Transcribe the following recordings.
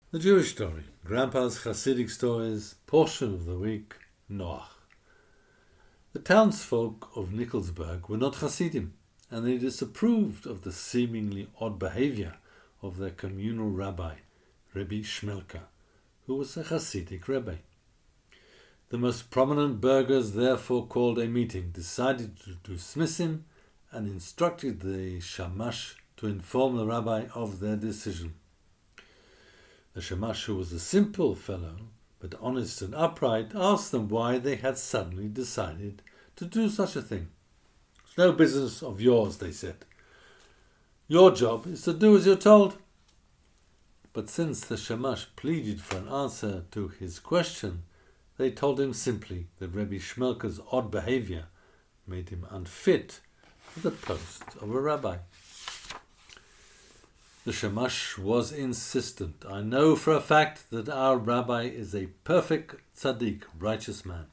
The Jewish story, Grandpa's Hasidic stories, portion of the week, Noach. The townsfolk of Bnekelsberg were not Hasidim, and they disapproved of the seemingly odd behavior of their communal rabbi, Rabbi Shmelka, who was a Hasidic rabbi. The most prominent burghers therefore called a meeting, decided to dismiss him, and instructed the shamash to inform the rabbi of their decision. The shamash, who was a simple fellow, but honest and upright, asked them why they had suddenly decided to do such a thing. "It's no business of yours," they said. "Your job is to do as you're told." But since the shamash pleaded for an answer to his question, they told him simply that Rabbi Shmelka's odd behavior made him unfit for the post of a rabbi. The shamash was insistent. "I know for a fact that our rabbi is a perfect tzadik, righteous man."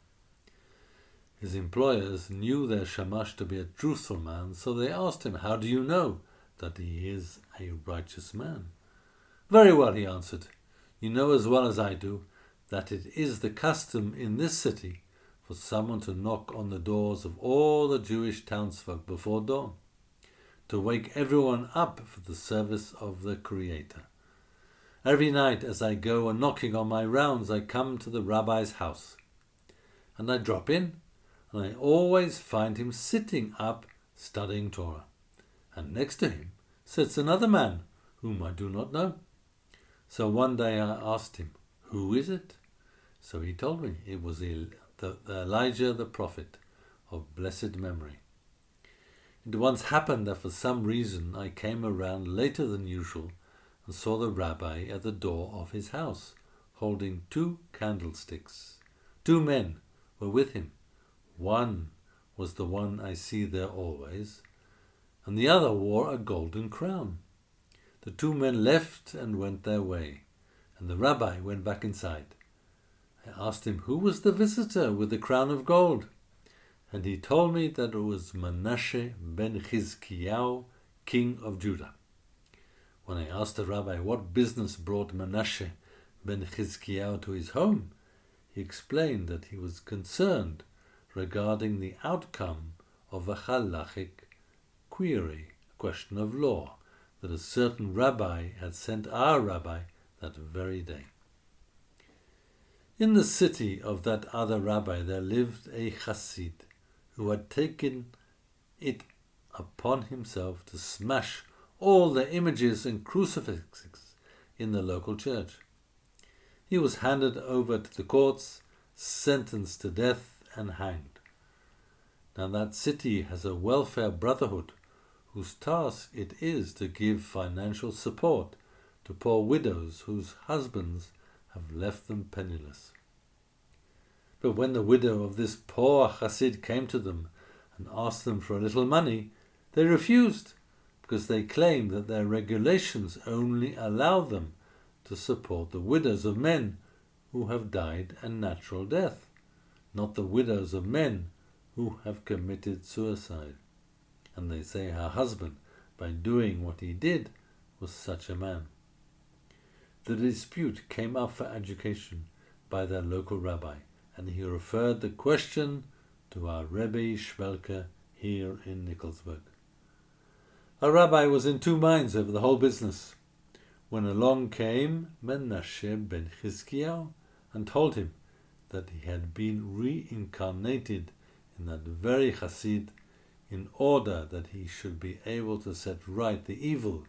His employers knew their shamash to be a truthful man, so they asked him, "How do you know that he is a righteous man?" "Very well," he answered. "You know as well as I do that it is the custom in this city for someone to knock on the doors of all the Jewish townsfolk before dawn, to wake everyone up for the service of the Creator. Every night as I go a knocking on my rounds, I come to the rabbi's house, and I drop in, and I always find him sitting up studying Torah, and next to him sits another man whom I do not know. So one day I asked him, 'Who is it?' So he told me it was Elijah the prophet of blessed memory. It once happened that for some reason I came around later than usual and saw the rabbi at the door of his house, holding 2 candlesticks. 2 men were with him. One was the one I see there always, and the other wore a golden crown. The 2 men left and went their way, and the rabbi went back inside. I asked him who was the visitor with the crown of gold, and he told me that it was Menashe ben Chizkiyahu, king of Judah. When I asked the rabbi what business brought Menashe ben Chizkiyahu to his home, he explained that he was concerned regarding the outcome of a halachic query, a question of law, that a certain rabbi had sent our rabbi that very day. In the city of that other rabbi there lived a Hasid who had taken it upon himself to smash all the images and crucifixes in the local church. He was handed over to the courts, sentenced to death, and hanged. Now that city has a welfare brotherhood whose task it is to give financial support to poor widows whose husbands have left them penniless. But when the widow of this poor Hasid came to them and asked them for a little money, they refused, because they claimed that their regulations only allow them to support the widows of men who have died a natural death, not the widows of men who have committed suicide. And they say her husband, by doing what he did, was such a man. The dispute came up for education by their local rabbi, and he referred the question to our Rabbi Shmelka here in Bnekelsberg. Our rabbi was in 2 minds over the whole business, when along came Menashe ben Chizkiyahu and told him that he had been reincarnated in that very Hasid in order that he should be able to set right the evil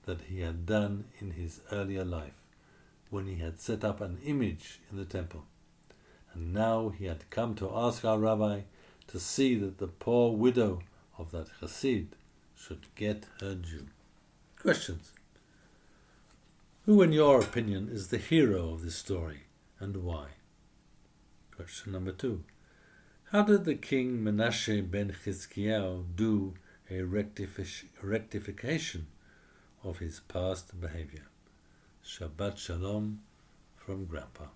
that he had done in his earlier life, when he had set up an image in the temple. And now he had come to ask our rabbi to see that the poor widow of that Hasid should get her due. Questions. Who, in your opinion, is the hero of this story, and why? Question number 2. How did the king Menashe ben Chizkiyahu do a rectification of his past behavior? Shabbat Shalom from Grandpa.